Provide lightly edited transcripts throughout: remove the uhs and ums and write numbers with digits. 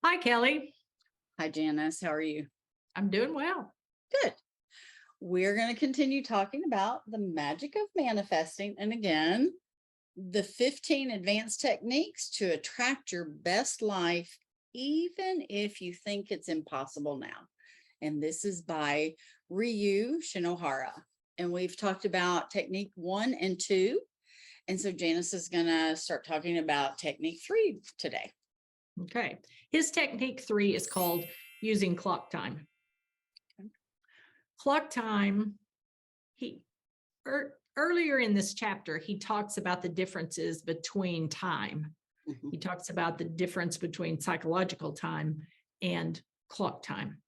Hi, Kelly. Hi, Janice. How are you? I'm doing well. Good. We're going to continue talking about the magic of manifesting. And again, the 15 advanced techniques to attract your best life, even if you think it's impossible now. And this is by Ryuu Shinohara. And we've talked about technique 1 and 2. And so Janice is going to start talking about technique 3 today. Okay. His technique 3 is called using clock time. Clock time, earlier in this chapter, he talks about the differences between time. He talks about the difference between psychological time and clock time.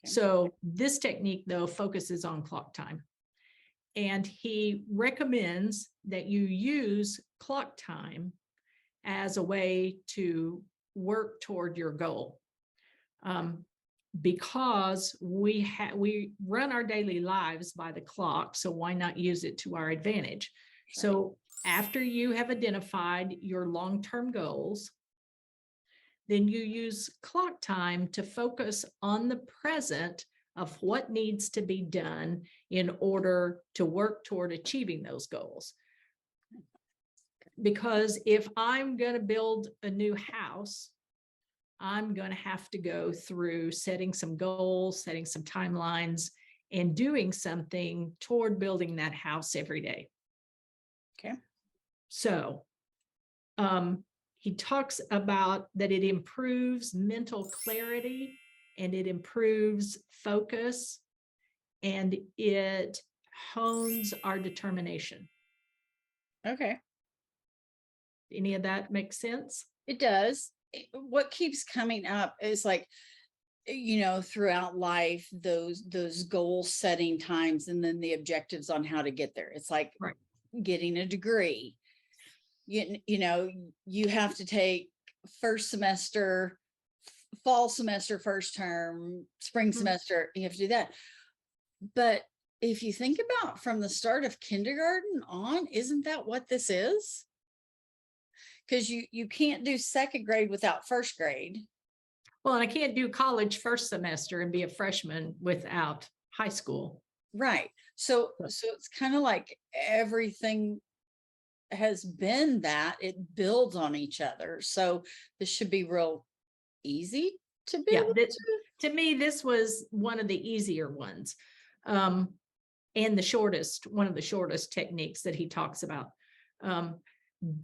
Okay. So this technique, though, focuses on clock time. And he recommends that you use clock time as a way to work toward your goal. Because we run our daily lives by the clock, so why not use it to our advantage? Sure. So after you have identified your long-term goals, then you use clock time to focus on the present of what needs to be done in order to work toward achieving those goals. Because if I'm going to build a new house, I'm going to have to go through setting some goals, setting some timelines, and doing something toward building that house every day. Okay. So he talks about that it improves mental clarity and it improves focus and it hones our determination. Okay. Any of that makes sense? It does. What keeps coming up is like, throughout life, those goal setting times and then the objectives on how to get there. It's like getting a degree. You have to take first semester, fall semester, first term, spring semester, you have to do that. But if you think about from the start of kindergarten on, isn't that what this is? Because you can't do second grade without first grade. Well, and I can't do college first semester and be a freshman without high school. Right. So it's kind of like everything has been that it builds on each other. So this should be real easy to build. Yeah, to me, this was one of the easier ones. And one of the shortest techniques that he talks about.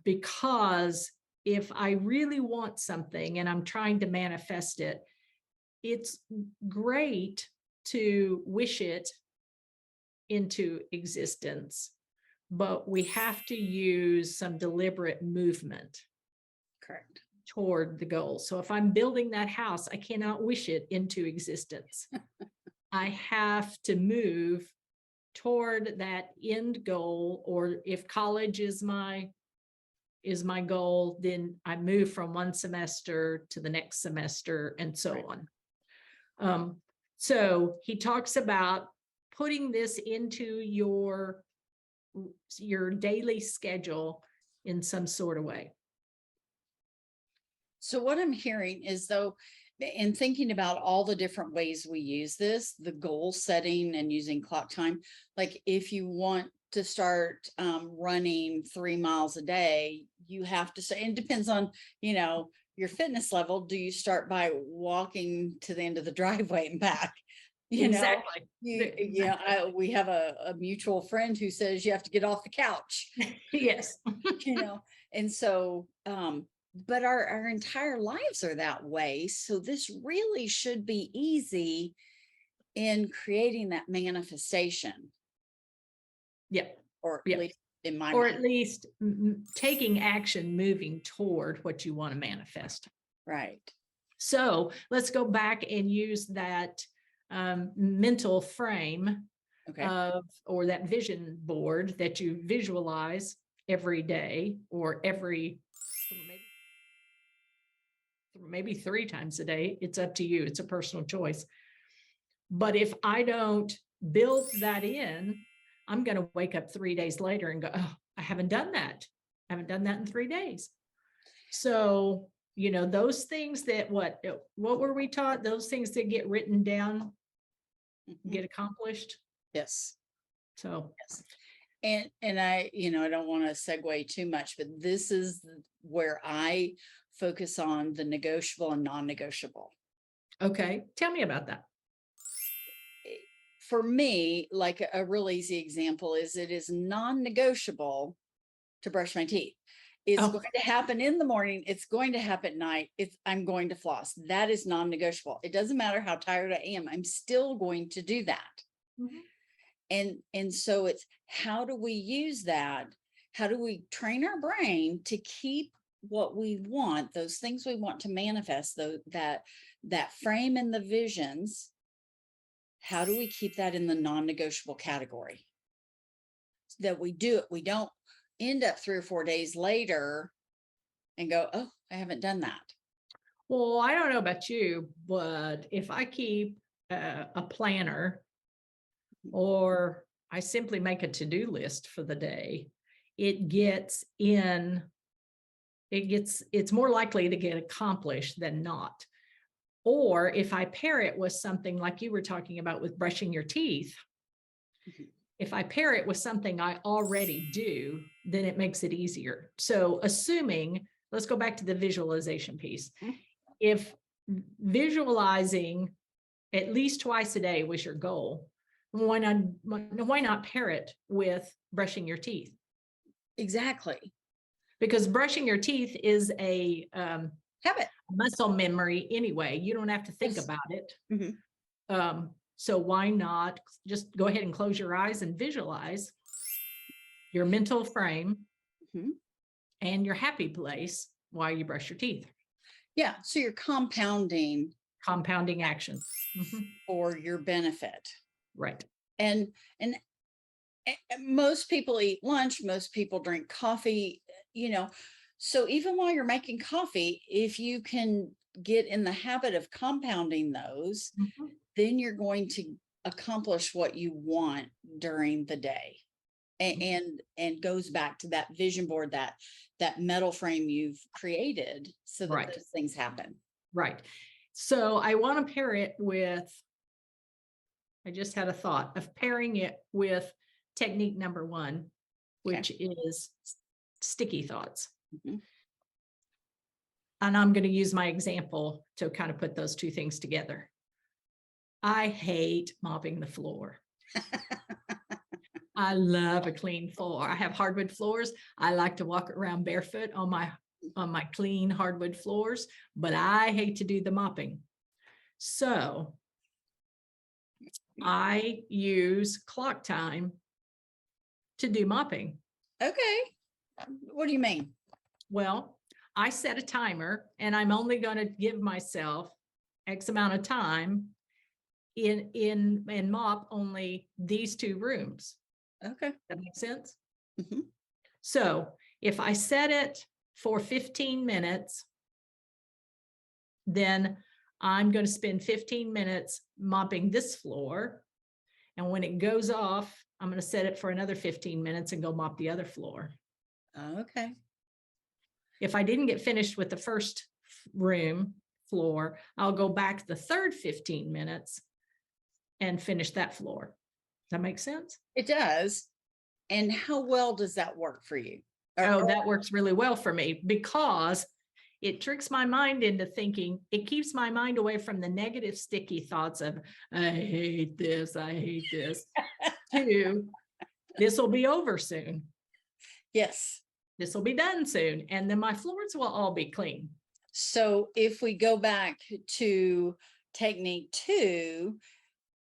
Because if I really want something and I'm trying to manifest it, it's great to wish it into existence, but we have to use some deliberate movement. Correct. Toward the goal. So if I'm building that house, I cannot wish it into existence. I have to move toward that end goal, or if college is my goal, then I move from one semester to the next semester and so on. So he talks about putting this into your daily schedule in some sort of way. So what I'm hearing is, though, in thinking about all the different ways we use this, the goal setting and using clock time, like if you want to start running 3 miles a day, you have to say, and it depends on, your fitness level. Do you start by walking to the end of the driveway and back? Exactly. We have a mutual friend who says you have to get off the couch. Yes. And so, but our entire lives are that way. So this really should be easy in creating that manifestation. Yeah. Or at least in my or mind. at least taking action, moving toward what you want to manifest. Right. So let's go back and use that mental frame or that vision board that you visualize every day or maybe 3 times a day. It's up to you. It's a personal choice. But if I don't build that in, I'm going to wake up 3 days later and go, oh, I haven't done that. I haven't done that in 3 days. So those things that what were we taught? Those things that get written down, Mhm. get accomplished. Yes. So, Yes. And I, I don't want to segue too much, but this is where I focus on the negotiable and non-negotiable. okay. Tell me about that. For me, like a real easy example is it is non-negotiable to brush my teeth. It's Oh, going to happen in the morning. It's going to happen at night. I'm going to floss. That is non-negotiable. It doesn't matter how tired I am. I'm still going to do that. mhm. And so it's how do we use that? How do we train our brain to keep what we want, those things we want to manifest, that frame and the visions? How do we keep that in the non-negotiable category? So that we do it. We don't end up 3 or 4 days later and go, oh, I haven't done that. Well, I don't know about you, but if I keep a planner or I simply make a to-do list for the day, it's more likely to get accomplished than not. Or if I pair it with something like you were talking about with brushing your teeth, Mhm. if I pair it with something I already do, then it makes it easier. So let's go back to the visualization piece. Mhm. If visualizing at least twice a day was your goal, why not pair it with brushing your teeth? Exactly. Because brushing your teeth is a Habit. muscle memory anyway. You don't have to think Yes. about it. Mhm. So why not just go ahead and close your eyes and visualize your mental frame Mhm. and your happy place while you brush your teeth? Yeah. So you're compounding Compounding action. Mhm. for your benefit. Right. And most people eat lunch, most people drink coffee, you know. So even while you're making coffee, if you can get in the habit of compounding those, Mhm. then you're going to accomplish what you want during the day. Mhm. And goes back to that vision board, that metal frame you've created so that Right. those things happen. Right. So I want to pair it with, I just had a thought of pairing it with technique number 1, Okay. which is sticky thoughts. Mhm. And I'm going to use my example to kind of put those two things together. I hate mopping the floor. I love a clean floor. I have hardwood floors. I like to walk around barefoot on my clean hardwood floors, but I hate to do the mopping. So I use clock time to do mopping. Okay. What do you mean? Well, I set a timer and I'm only going to give myself X amount of time and mop only these 2 rooms. Okay. That makes sense? Mhm. So if I set it for 15 minutes, then I'm going to spend 15 minutes mopping this floor. And when it goes off, I'm going to set it for another 15 minutes and go mop the other floor. Okay. If I didn't get finished with the first room floor, I'll go back the third 15 minutes and finish that floor. Does that make sense? It does. And how well does that work for you? Oh, that works really well for me because it tricks my mind into thinking, it keeps my mind away from the negative sticky thoughts of, I hate this, to this will be over soon. Yes. This will be done soon. And then my floors will all be clean. So if we go back to technique 2,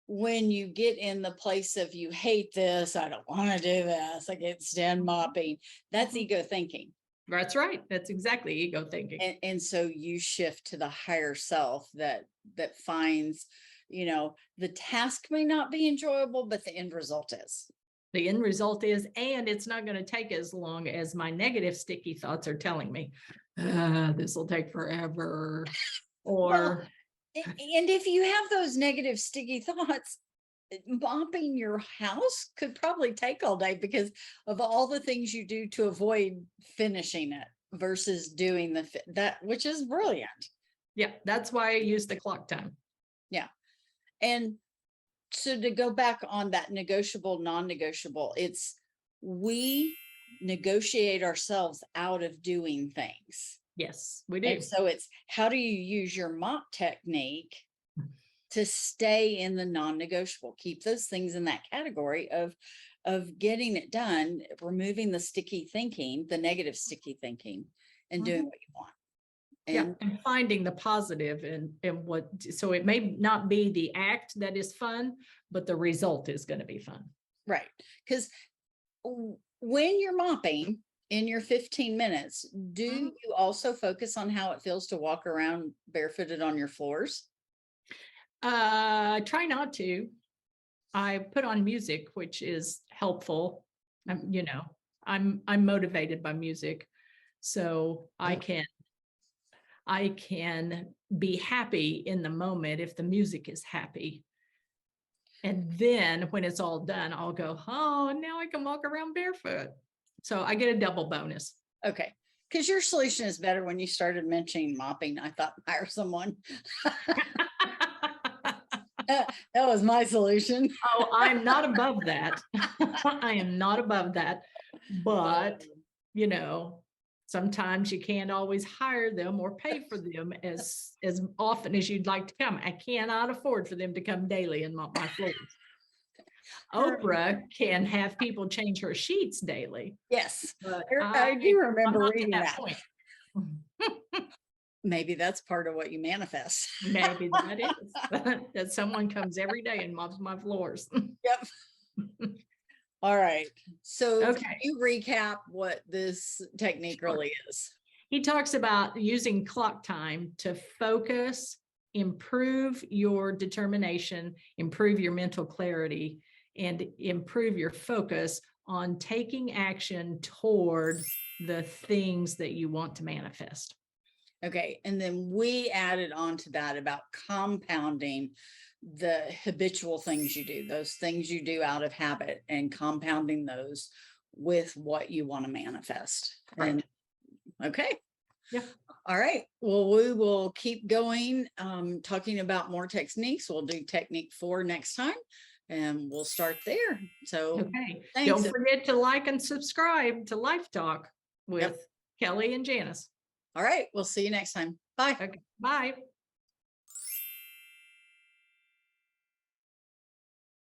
when you get in the place of you hate this, I don't want to do this, I can't stand mopping, that's Mhm. ego thinking. That's right. That's exactly ego thinking. And so you shift to the higher self that finds, the task may not be enjoyable, but the end result is. The end result is, and it's not going to take as long as my negative sticky thoughts are telling me, this will take forever. Well, Or, and if you have those negative sticky thoughts, mopping your house could probably take all day because of all the things you do to avoid finishing it. versus doing that, which is brilliant. Yeah, that's why I use the clock time. And so to go back on that negotiable, non-negotiable, it's we negotiate ourselves out of doing things. Yes, we do. And so it's how do you use your mop technique to stay in the non-negotiable, keep those things in that category of getting it done, removing the sticky thinking, the negative sticky thinking, and doing what you want. Yeah, and finding the positive in what, so it may not be the act that is fun, but the result is going to be fun. Right. Because when you're mopping in your 15 minutes, do you also focus on how it feels to walk around barefooted on your floors? Try not to. I put on music, which is helpful. You know, I'm motivated by music, so I can be happy in the moment if the music is happy. And then when it's all done, I'll go, oh, now I can walk around barefoot. So I get a double bonus. Okay. Because your solution is better. When you started mentioning mopping, I thought hire someone. That was my solution. Oh, I'm not above that. I am not above that. But, you know, sometimes you can't always hire them or pay for them as often as you'd like to come. I cannot afford for them to come daily and mop my floors. Oprah can have people change her sheets daily. Yes, but I do remember reading that. Maybe that's part of what you manifest. Maybe that is that someone comes every day and mops my floors. Yep. All right. So Okay. can you recap what this technique really is? He talks about using clock time to focus, improve your determination, improve your mental clarity, and improve your focus on taking action toward the things that you want to manifest. Okay. And then we added on to that about compounding the habitual things you do, those things you do out of habit, and compounding those with what you want to manifest. Right. And, okay. Yeah. All right. Well, we will keep going, talking about more techniques. We'll do technique 4 next time, and we'll start there. So okay. Thanks. Don't forget to like and subscribe to LifeTalk with Kelly and Janice. All right. We'll see you next time. Bye. Okay. Bye.